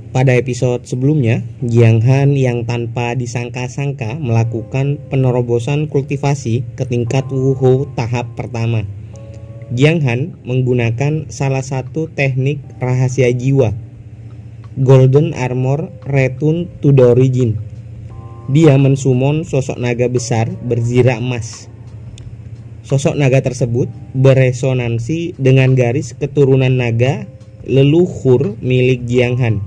Pada episode sebelumnya, Jiang Han yang tanpa disangka-sangka melakukan penerobosan kultivasi ke tingkat Wuhu tahap pertama. Jiang Han menggunakan salah satu teknik rahasia jiwa, Golden Armor Return to the Origin. Dia mensumon sosok naga besar berzirah emas. Sosok naga tersebut beresonansi dengan garis keturunan naga leluhur milik Jiang Han.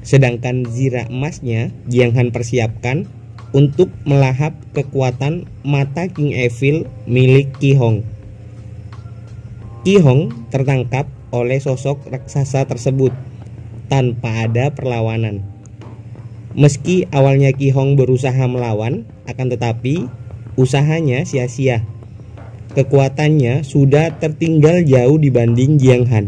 Sedangkan zirah emasnya Jiang Han persiapkan untuk melahap kekuatan mata King Evil milik Qi Hong. Qi Hong tertangkap oleh sosok raksasa tersebut tanpa ada perlawanan. Meski awalnya Qi Hong berusaha melawan, akan tetapi usahanya sia-sia. Kekuatannya sudah tertinggal jauh dibanding Jiang Han.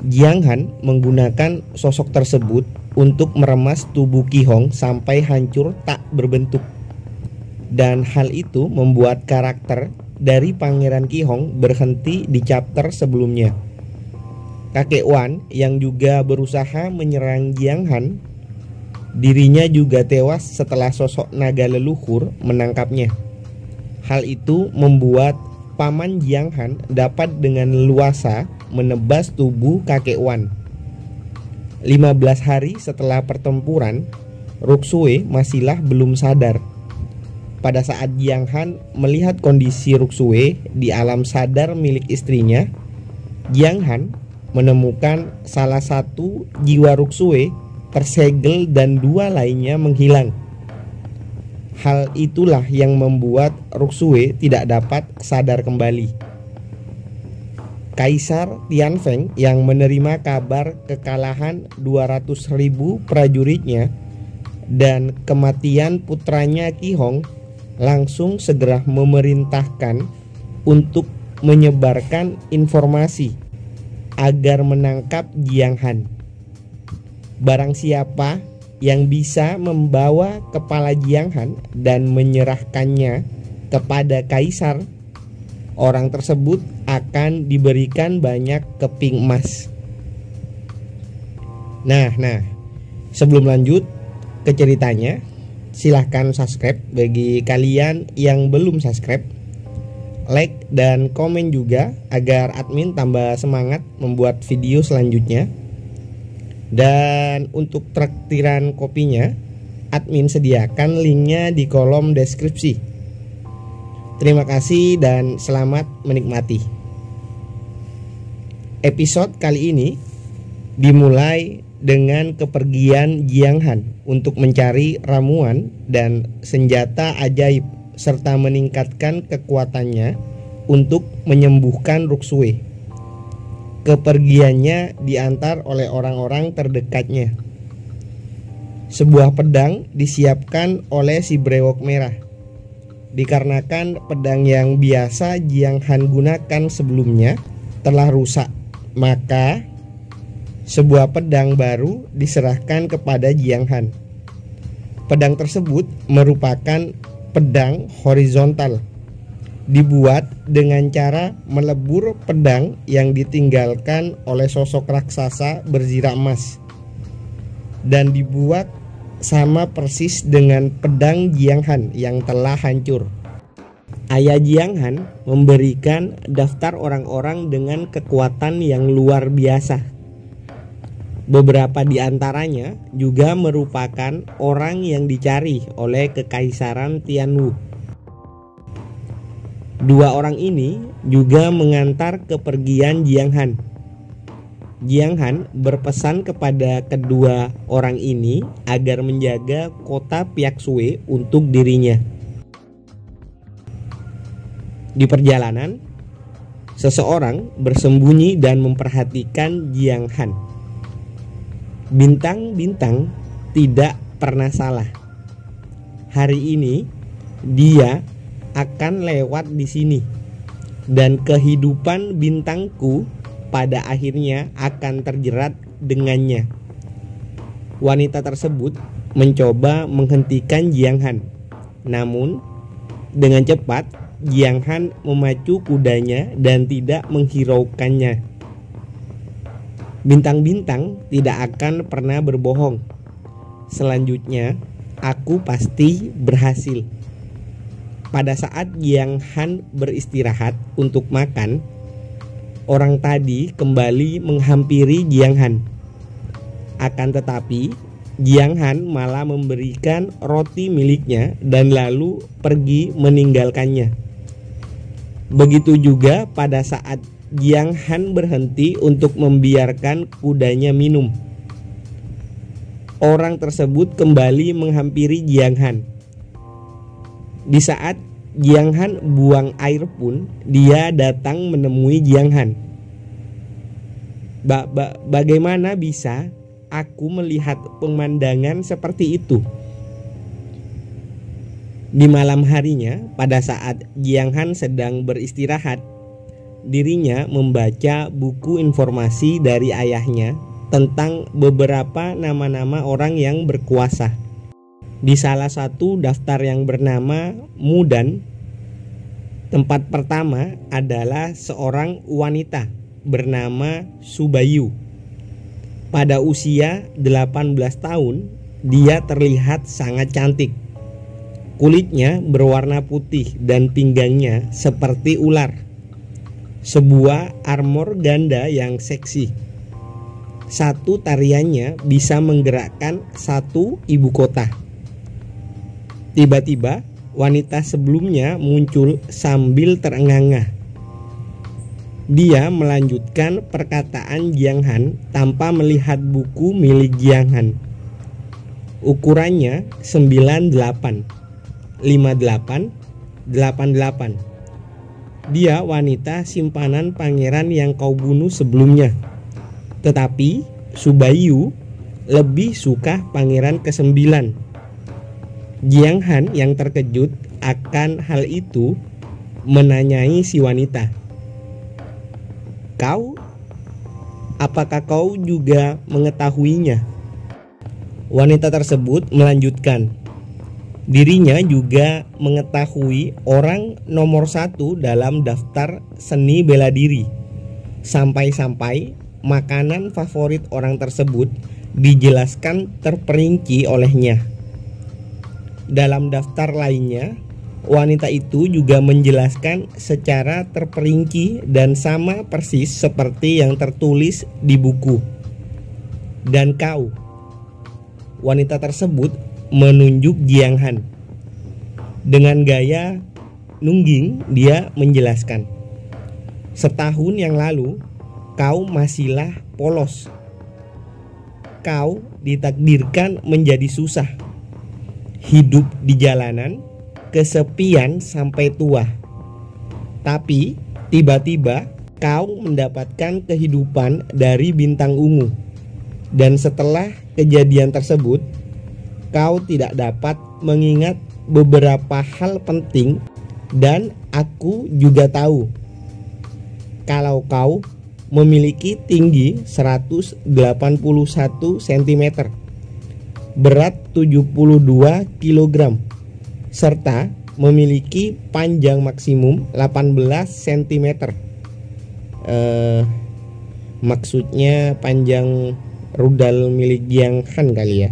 Jiang Han menggunakan sosok tersebut untuk meremas tubuh Qi Hong sampai hancur tak berbentuk. Dan hal itu membuat karakter dari Pangeran Qi Hong berhenti di chapter sebelumnya. Kakek Wan yang juga berusaha menyerang Jiang Han, dirinya juga tewas setelah sosok naga leluhur menangkapnya. Hal itu membuat paman Jiang Han dapat dengan leluasa menebas tubuh kakek Wan. 15 hari setelah pertempuran, Ruxue masihlah belum sadar. Pada saat Jiang Han melihat kondisi Ruxue di alam sadar milik istrinya, Jiang Han menemukan salah satu jiwa Ruxue tersegel dan dua lainnya menghilang. Hal itulah yang membuat Ruxue tidak dapat sadar kembali. Kaisar Tianfeng yang menerima kabar kekalahan 200.000 prajuritnya dan kematian putranya Qi Hong langsung segera memerintahkan untuk menyebarkan informasi agar menangkap Jiang Han. Barang siapa yang bisa membawa kepala Jiang Han dan menyerahkannya kepada kaisar, orang tersebut akan diberikan banyak keping emas. Nah, sebelum lanjut ke ceritanya, silahkan subscribe bagi kalian yang belum subscribe, like dan komen juga agar admin tambah semangat membuat video selanjutnya. Dan untuk traktiran kopinya, admin sediakan linknya di kolom deskripsi. Terima kasih dan selamat menikmati. Episode kali ini dimulai dengan kepergian Jiang Han untuk mencari ramuan dan senjata ajaib serta meningkatkan kekuatannya untuk menyembuhkan Ruxue. Kepergiannya diantar oleh orang-orang terdekatnya. Sebuah pedang disiapkan oleh si brewok merah. Dikarenakan pedang yang biasa Jiang Han gunakan sebelumnya telah rusak, maka sebuah pedang baru diserahkan kepada Jiang Han. Pedang tersebut merupakan pedang horizontal, dibuat dengan cara melebur pedang yang ditinggalkan oleh sosok raksasa berzirah emas, dan dibuat sama persis dengan pedang Jiang Han yang telah hancur. Ayah Jiang Han memberikan daftar orang-orang dengan kekuatan yang luar biasa. Beberapa di antaranya juga merupakan orang yang dicari oleh Kekaisaran Tianwu. Dua orang ini juga mengantar kepergian Jiang Han. Jiang Han berpesan kepada kedua orang ini agar menjaga kota Piaksue untuk dirinya. Di perjalanan, seseorang bersembunyi dan memperhatikan Jiang Han. Bintang-bintang tidak pernah salah. Hari ini dia akan lewat di sini, dan kehidupan bintangku pada akhirnya akan terjerat dengannya. Wanita tersebut mencoba menghentikan Jiang Han, namun dengan cepat Jiang Han memacu kudanya dan tidak menghiraukannya. Bintang-bintang tidak akan pernah berbohong. Selanjutnya, aku pasti berhasil. Pada saat Jiang Han beristirahat untuk makan, orang tadi kembali menghampiri Jiang Han. Akan tetapi, Jiang Han malah memberikan roti miliknya dan lalu pergi meninggalkannya. Begitu juga pada saat Jiang Han berhenti untuk membiarkan kudanya minum. Orang tersebut kembali menghampiri Jiang Han. Di saat Jiang Han buang air pun, dia datang menemui Jiang Han. Bagaimana bisa aku melihat pemandangan seperti itu? Di malam harinya, pada saat Jiang Han sedang beristirahat, dirinya membaca buku informasi dari ayahnya tentang beberapa nama-nama orang yang berkuasa. Di salah satu daftar yang bernama Mudan, tempat pertama adalah seorang wanita bernama Subayu. Pada usia 18 tahun, dia terlihat sangat cantik. Kulitnya berwarna putih dan pinggangnya seperti ular. Sebuah armor ganda yang seksi. Satu tariannya bisa menggerakkan satu ibu kota. Tiba-tiba wanita sebelumnya muncul sambil terengah-engah. Dia melanjutkan perkataan Jiang Han tanpa melihat buku milik Jiang Han. Ukurannya 98, 58, 88. Dia wanita simpanan pangeran yang kau bunuh sebelumnya. Tetapi Subayu lebih suka pangeran ke-9. Jiang Han yang terkejut akan hal itu menanyai si wanita. Apakah kau juga mengetahuinya? Wanita tersebut melanjutkan. Dirinya juga mengetahui orang nomor 1 dalam daftar seni bela diri. Sampai-sampai makanan favorit orang tersebut dijelaskan terperinci olehnya. Dalam daftar lainnya, wanita itu juga menjelaskan secara terperinci dan sama persis seperti yang tertulis di buku. Dan kau, wanita tersebut menunjuk Jiang Han. Dengan gaya nungging, dia menjelaskan, setahun yang lalu kau masihlah polos. Kau ditakdirkan menjadi susah, hidup di jalanan, kesepian sampai tua. Tapi tiba-tiba kau mendapatkan kehidupan dari bintang ungu. Dan setelah kejadian tersebut, kau tidak dapat mengingat beberapa hal penting. Dan aku juga tahu kalau kau memiliki tinggi 181 cm, berat 72 kg, serta memiliki panjang maksimum 18 cm. Maksudnya panjang rudal milik Jiang Han kali ya.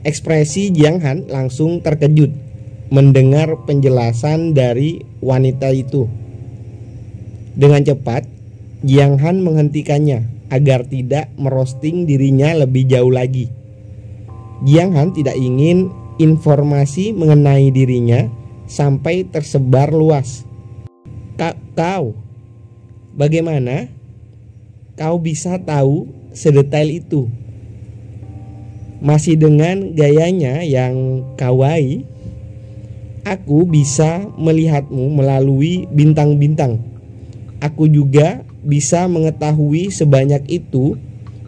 Ekspresi Jiang Han langsung terkejut mendengar penjelasan dari wanita itu. Dengan cepat, Jiang Han menghentikannya agar tidak merosting dirinya lebih jauh lagi. Jiang Han tidak ingin informasi mengenai dirinya sampai tersebar luas. Kau, bagaimana kau bisa tahu sedetail itu? Masih dengan gayanya yang kawaii, aku bisa melihatmu melalui bintang-bintang. Aku juga bisa mengetahui sebanyak itu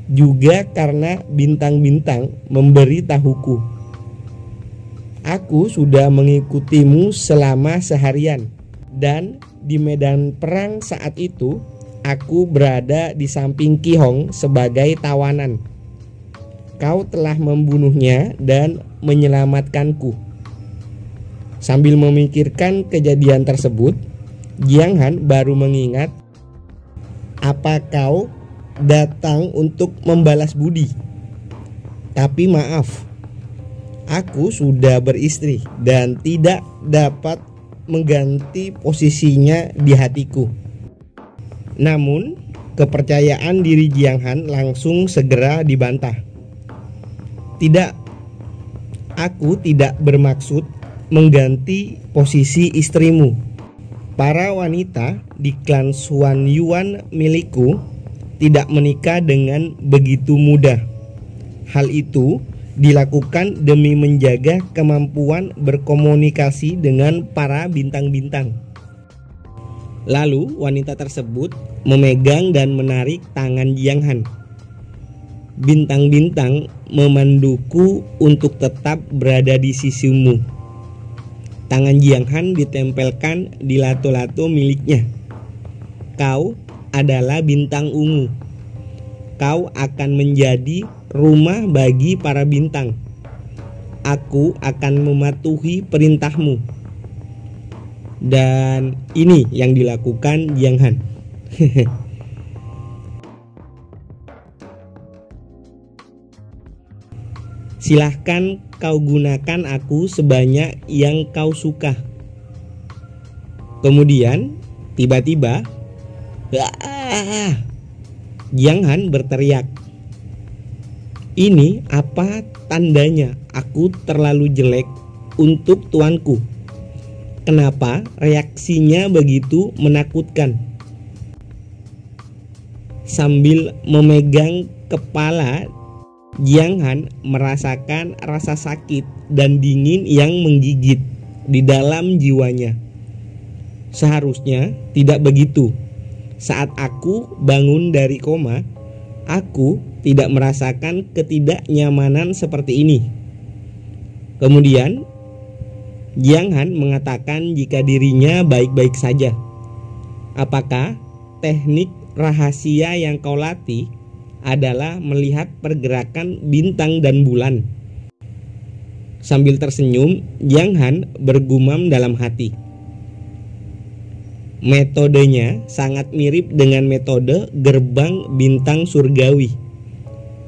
juga karena bintang-bintang memberi tahuku. Aku sudah mengikutimu selama seharian, dan di medan perang saat itu aku berada di samping Ki Hong sebagai tawanan. Kau telah membunuhnya dan menyelamatkanku. Sambil memikirkan kejadian tersebut, Jiang Han baru mengingat, apa kau datang untuk membalas budi. Tapi maaf, aku sudah beristri dan tidak dapat mengganti posisinya di hatiku. Namun, kepercayaan diri Jiang Han langsung segera dibantah. Tidak, aku tidak bermaksud mengganti posisi istrimu. Para wanita di klan Xuan Yuan milikku tidak menikah dengan begitu mudah. Hal itu dilakukan demi menjaga kemampuan berkomunikasi dengan para bintang-bintang. Lalu wanita tersebut memegang dan menarik tangan Jiang Han. Bintang-bintang memanduku untuk tetap berada di sisimu. Tangan Jiang Han ditempelkan di lato-lato miliknya. Kau adalah bintang ungu. Kau akan menjadi rumah bagi para bintang. Aku akan mematuhi perintahmu. Dan ini yang dilakukan Jiang Han. Silahkan kau gunakan aku sebanyak yang kau suka. Kemudian tiba-tiba Jiang Han berteriak. Ini apa tandanya? Aku terlalu jelek untuk tuanku. Kenapa reaksinya begitu menakutkan? Sambil memegang kepala, Jiang Han merasakan rasa sakit dan dingin yang menggigit di dalam jiwanya. Seharusnya tidak begitu. Saat aku bangun dari koma, aku tidak merasakan ketidaknyamanan seperti ini. Kemudian Jiang Han mengatakan jika dirinya baik-baik saja. Apakah teknik rahasia yang kau latih adalah melihat pergerakan bintang dan bulan? Sambil tersenyum, Jiang Han bergumam dalam hati. Metodenya sangat mirip dengan metode gerbang bintang surgawi.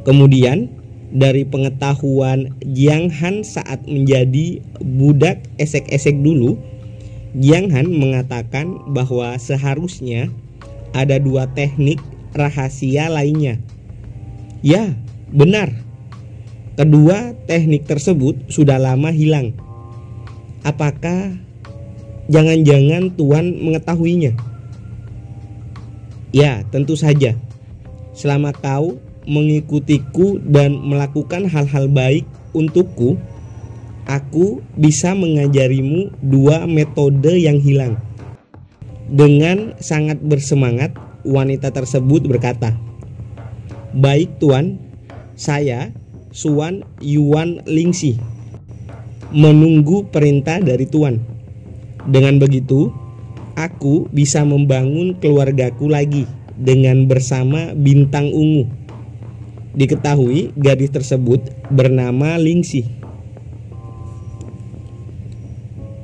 Kemudian dari pengetahuan Jiang Han saat menjadi budak esek-esek dulu, Jiang Han mengatakan bahwa seharusnya ada 2 teknik rahasia lainnya. Ya, benar. Kedua teknik tersebut sudah lama hilang. Apakah jangan-jangan Tuan mengetahuinya? Ya, tentu saja. Selama kau mengikutiku dan melakukan hal-hal baik untukku, aku bisa mengajarimu 2 metode yang hilang. Dengan sangat bersemangat, wanita tersebut berkata, "Baik Tuan, saya Xuan Yuan Lingxi menunggu perintah dari Tuan. Dengan begitu, aku bisa membangun keluargaku lagi dengan bersama bintang ungu." Diketahui gadis tersebut bernama Lingxi.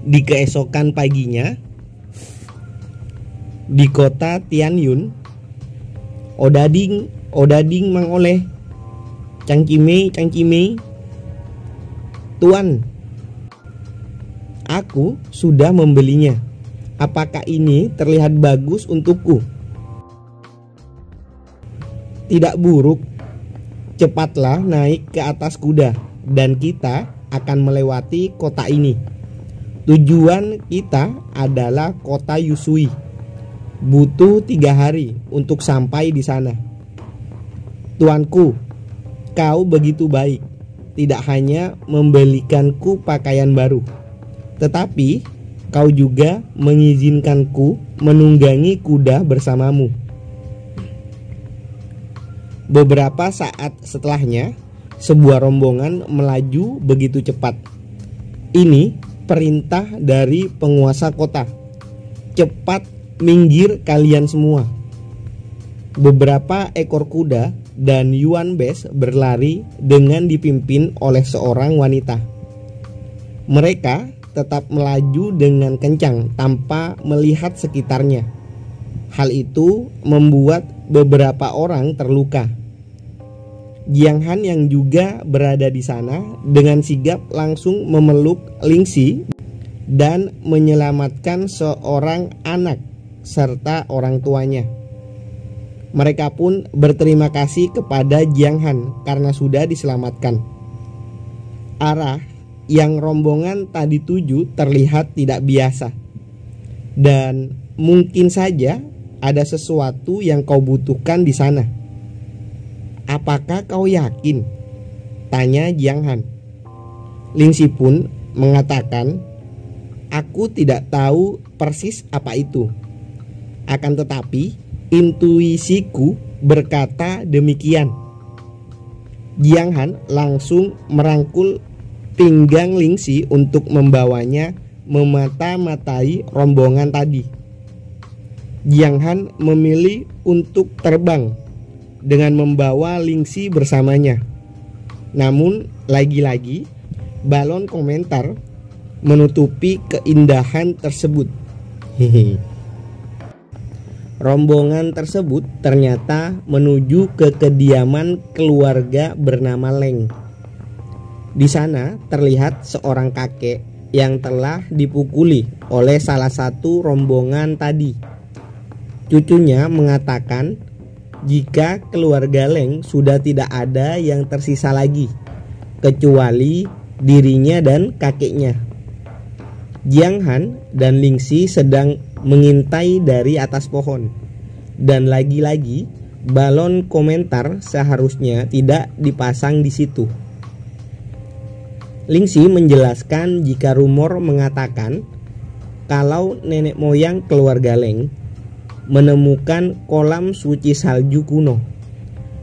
Di keesokan paginya, di kota Tianyun, Odading Mang Oleh, Cangcime, Tuan, aku sudah membelinya. Apakah ini terlihat bagus untukku? Tidak buruk. Cepatlah naik ke atas kuda dan kita akan melewati kota ini. Tujuan kita adalah kota Yusui. Butuh 3 hari untuk sampai di sana. Tuanku, kau begitu baik. Tidak hanya membelikanku pakaian baru, tetapi kau juga mengizinkanku menunggangi kuda bersamamu. Beberapa saat setelahnya, sebuah rombongan melaju begitu cepat. Ini perintah dari penguasa kota. Cepat minggir kalian semua. Beberapa ekor kuda dan Yuan Bes berlari dengan dipimpin oleh seorang wanita. Mereka tetap melaju dengan kencang tanpa melihat sekitarnya. Hal itu membuat beberapa orang terluka. Jiang Han yang juga berada di sana dengan sigap langsung memeluk Lingxi dan menyelamatkan seorang anak serta orang tuanya. Mereka pun berterima kasih kepada Jiang Han karena sudah diselamatkan. Arah yang rombongan tadi tuju terlihat tidak biasa, dan mungkin saja ada sesuatu yang kau butuhkan di sana. Apakah kau yakin? Tanya Jiang Han. Lingxi pun mengatakan, aku tidak tahu persis apa itu. Akan tetapi intuisiku berkata demikian. Jiang Han langsung merangkul pinggang Lingxi untuk membawanya memata-matai rombongan tadi. Jiang Han memilih untuk terbang dengan membawa Lingxi bersamanya. Namun lagi-lagi balon komentar menutupi keindahan tersebut. Rombongan tersebut ternyata menuju ke kediaman keluarga bernama Leng. Di sana terlihat seorang kakek yang telah dipukuli oleh salah satu rombongan tadi. Cucunya mengatakan jika keluarga Leng sudah tidak ada yang tersisa lagi, kecuali dirinya dan kakeknya. Jiang Han dan Lingxi sedang mengintai dari atas pohon, dan lagi-lagi balon komentar seharusnya tidak dipasang di situ. Lingxi menjelaskan jika rumor mengatakan kalau nenek moyang keluarga Leng menemukan kolam suci salju kuno.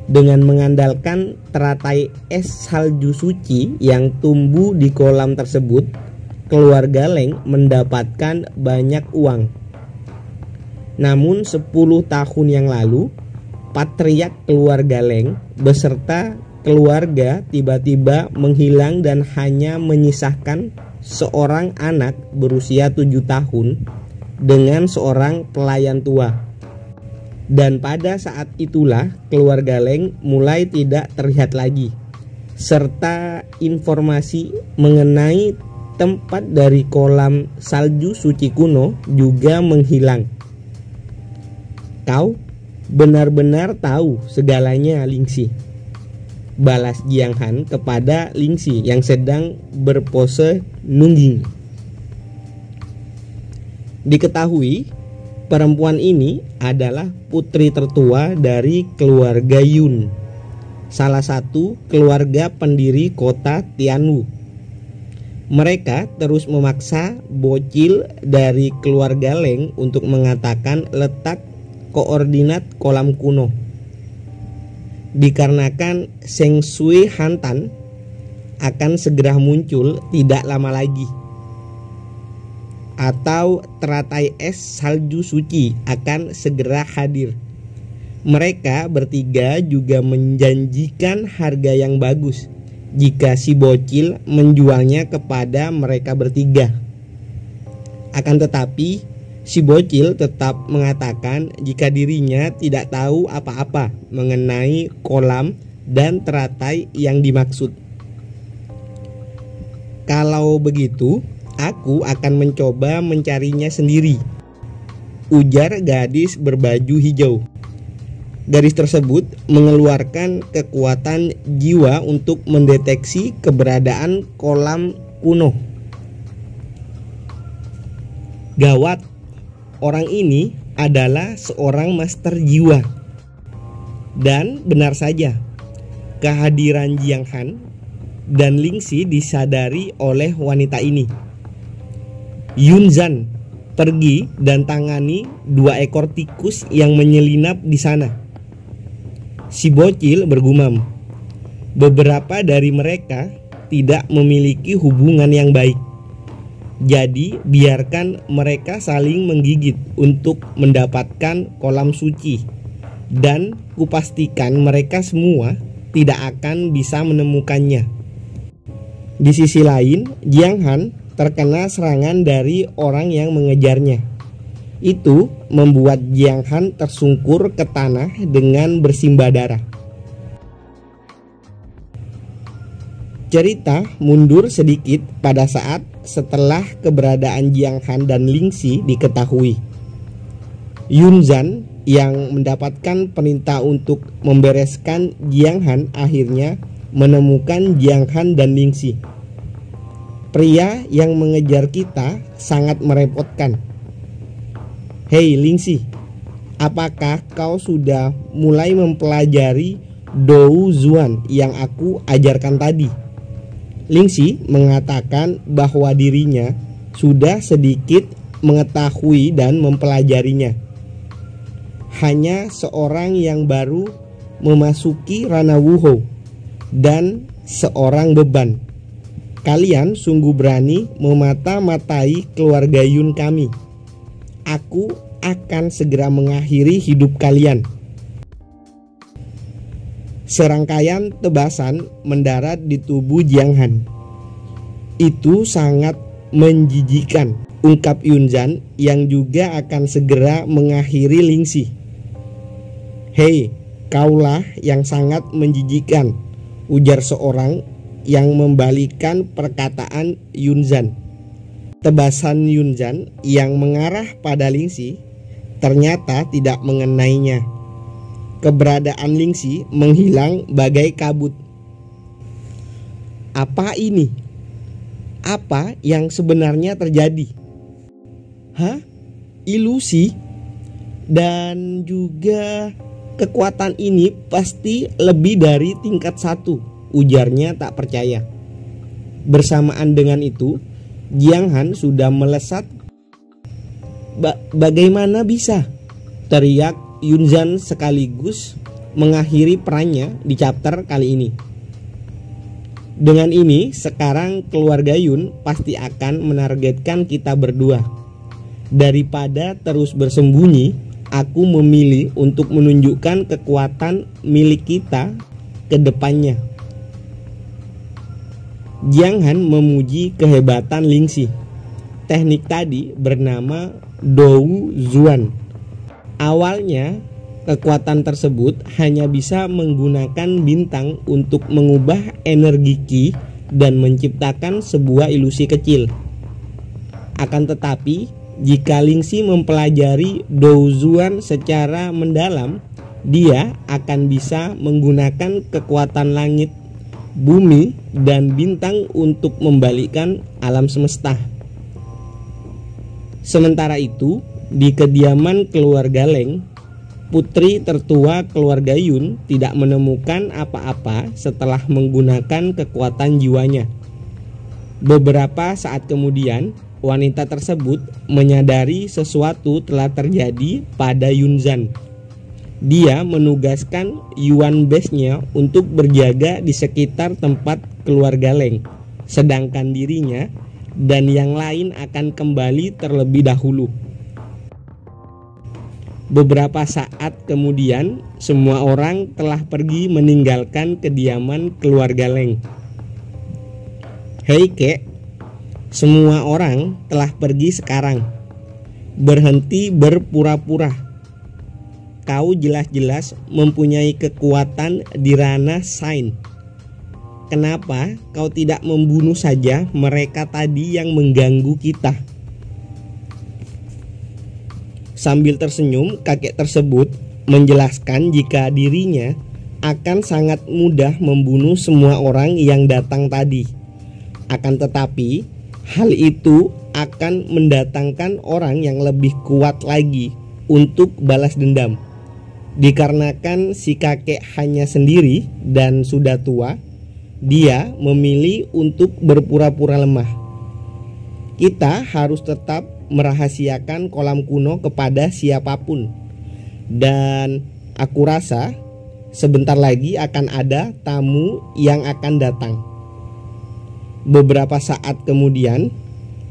Dengan mengandalkan teratai es salju suci yang tumbuh di kolam tersebut, keluarga Leng mendapatkan banyak uang. Namun 10 tahun yang lalu, patriark keluarga Leng beserta keluarga tiba-tiba menghilang dan hanya menyisakan seorang anak berusia 7 tahun dengan seorang pelayan tua. Dan pada saat itulah keluarga Leng mulai tidak terlihat lagi, serta informasi mengenai tempat dari kolam salju suci kuno juga menghilang. Kau benar-benar tahu segalanya, Lingxi, balas Jiang Han kepada Lingxi yang sedang berpose nungging. Diketahui perempuan ini adalah putri tertua dari keluarga Yun, salah satu keluarga pendiri kota Tianwu. Mereka terus memaksa bocil dari keluarga Leng untuk mengatakan letak koordinat kolam kuno. Dikarenakan Seng Sui Hantan akan segera muncul tidak lama lagi, atau teratai es salju suci akan segera hadir. Mereka bertiga juga menjanjikan harga yang bagus jika si bocil menjualnya kepada mereka bertiga. Akan tetapi si bocil tetap mengatakan jika dirinya tidak tahu apa-apa mengenai kolam dan teratai yang dimaksud. Kalau begitu, aku akan mencoba mencarinya sendiri, ujar gadis berbaju hijau. Gadis tersebut mengeluarkan kekuatan jiwa untuk mendeteksi keberadaan kolam kuno. Gawat, orang ini adalah seorang master jiwa. Dan benar saja, kehadiran Jiang Han dan Lingxi disadari oleh wanita ini. Yunzan, pergi dan tangani 2 ekor tikus yang menyelinap di sana. Si bocil bergumam, beberapa dari mereka tidak memiliki hubungan yang baik. Jadi biarkan mereka saling menggigit untuk mendapatkan kolam suci, dan kupastikan mereka semua tidak akan bisa menemukannya. Di sisi lain, Jiang Han terkena serangan dari orang yang mengejarnya. Itu membuat Jiang Han tersungkur ke tanah dengan bersimbah darah. Cerita mundur sedikit pada saat setelah keberadaan Jiang Han dan Ling Xi diketahui. Yun Zhan yang mendapatkan perintah untuk membereskan Jiang Han akhirnya menemukan Jiang Han dan Ling Xi. Pria yang mengejar kita sangat merepotkan. Hei Ling Xi, apakah kau sudah mulai mempelajari Dou Zuan yang aku ajarkan tadi? Ling Xi mengatakan bahwa dirinya sudah sedikit mengetahui dan mempelajarinya. Hanya seorang yang baru memasuki ranah Wuhou dan seorang beban. Kalian sungguh berani memata-matai keluarga Yun kami. Aku akan segera mengakhiri hidup kalian. Serangkaian tebasan mendarat di tubuh Jiang Han. Itu sangat menjijikan, ungkap Yun Zhan yang juga akan segera mengakhiri Ling Xi. Hei, kaulah yang sangat menjijikan, ujar seorang yang membalikan perkataan Yun Zhan. Tebasan Yun Zhan yang mengarah pada Ling Xi ternyata tidak mengenainya. Keberadaan Ling Xi menghilang bagai kabut. Apa ini? Apa yang sebenarnya terjadi? Hah? Ilusi? Dan juga kekuatan ini pasti lebih dari tingkat 1, ujarnya tak percaya. Bersamaan dengan itu, Jiang Han sudah melesat. Bagaimana bisa? Teriak Yun Zhan sekaligus mengakhiri perannya di chapter kali ini. Dengan ini, sekarang keluarga Yun pasti akan menargetkan kita berdua. Daripada terus bersembunyi, aku memilih untuk menunjukkan kekuatan milik kita ke depannya. Jiang Han memuji kehebatan Ling Xi. Teknik tadi bernama Dou Zuan. Awalnya, kekuatan tersebut hanya bisa menggunakan bintang untuk mengubah energi Qi dan menciptakan sebuah ilusi kecil. Akan tetapi, jika Ling Xi mempelajari Dou Zuan secara mendalam, dia akan bisa menggunakan kekuatan langit, bumi, dan bintang untuk membalikkan alam semesta. Sementara itu, di kediaman keluarga Leng, putri tertua keluarga Yun tidak menemukan apa-apa setelah menggunakan kekuatan jiwanya. Beberapa saat kemudian, wanita tersebut menyadari sesuatu telah terjadi pada Yun Zhan. Dia menugaskan Yuan Base-nya untuk berjaga di sekitar tempat keluarga Leng, sedangkan dirinya dan yang lain akan kembali terlebih dahulu. Beberapa saat kemudian, semua orang telah pergi meninggalkan kediaman keluarga Leng. Hei kek, semua orang telah pergi sekarang. Berhenti berpura-pura. Kau jelas-jelas mempunyai kekuatan di ranah Sain. Kenapa kau tidak membunuh saja mereka tadi yang mengganggu kita? Sambil tersenyum, kakek tersebut menjelaskan jika dirinya akan sangat mudah membunuh semua orang yang datang tadi. Akan tetapi, hal itu akan mendatangkan orang yang lebih kuat lagi untuk balas dendam. Dikarenakan si kakek hanya sendiri dan sudah tua, dia memilih untuk berpura-pura lemah. Kita harus tetap merahasiakan kolam kuno kepada siapapun. Dan aku rasa sebentar lagi akan ada tamu yang akan datang. Beberapa saat kemudian,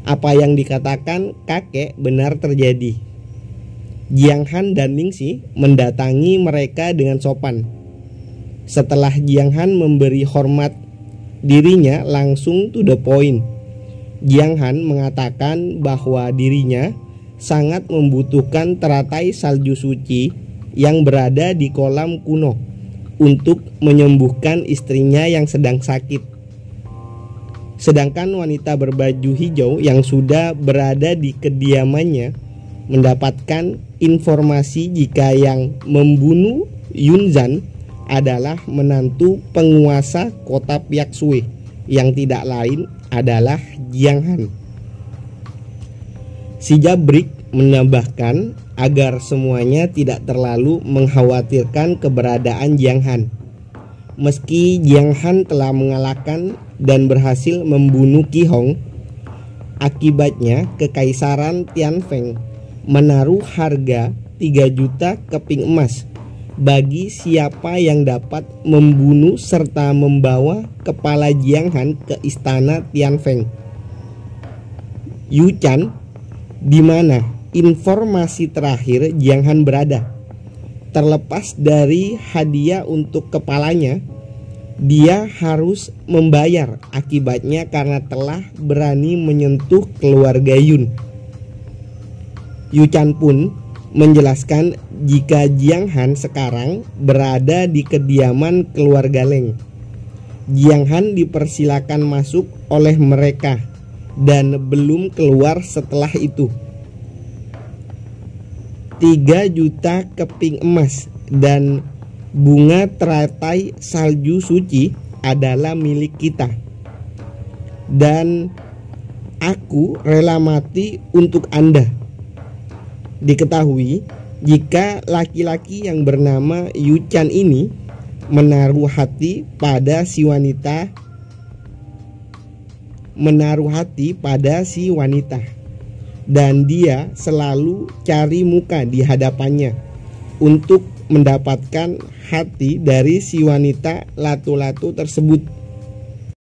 apa yang dikatakan kakek benar terjadi. Jiang Han dan Ling Xi mendatangi mereka dengan sopan. Setelah Jiang Han memberi hormat, dirinya langsung to the point. Jiang Han mengatakan bahwa dirinya sangat membutuhkan teratai salju suci yang berada di kolam kuno untuk menyembuhkan istrinya yang sedang sakit. Sedangkan wanita berbaju hijau yang sudah berada di kediamannya mendapatkan informasi jika yang membunuh Yunzhan adalah menantu penguasa kota Piaksue yang tidak lain adalah Jiang Han. Si Jabrik menambahkan agar semuanya tidak terlalu mengkhawatirkan keberadaan Jiang Han. Meski Jiang Han telah mengalahkan dan berhasil membunuh Qi Hong, akibatnya Kekaisaran Tianfeng menaruh harga 3 juta keping emas bagi siapa yang dapat membunuh serta membawa kepala Jiang Han ke istana Tianfeng. Yu Chan, di mana informasi terakhir Jiang Han berada. Terlepas dari hadiah untuk kepalanya, dia harus membayar akibatnya karena telah berani menyentuh keluarga Yun. Yu Chan pun menjelaskan jika Jiang Han sekarang berada di kediaman keluarga Leng. Jiang Han dipersilakan masuk oleh mereka dan belum keluar setelah itu. 3 juta keping emas dan bunga teratai salju suci adalah milik kita, dan aku rela mati untuk Anda. Diketahui jika laki-laki yang bernama Yu Chan ini menaruh hati pada si wanita, dan dia selalu cari muka di hadapannya untuk mendapatkan hati dari si wanita latu-latu tersebut.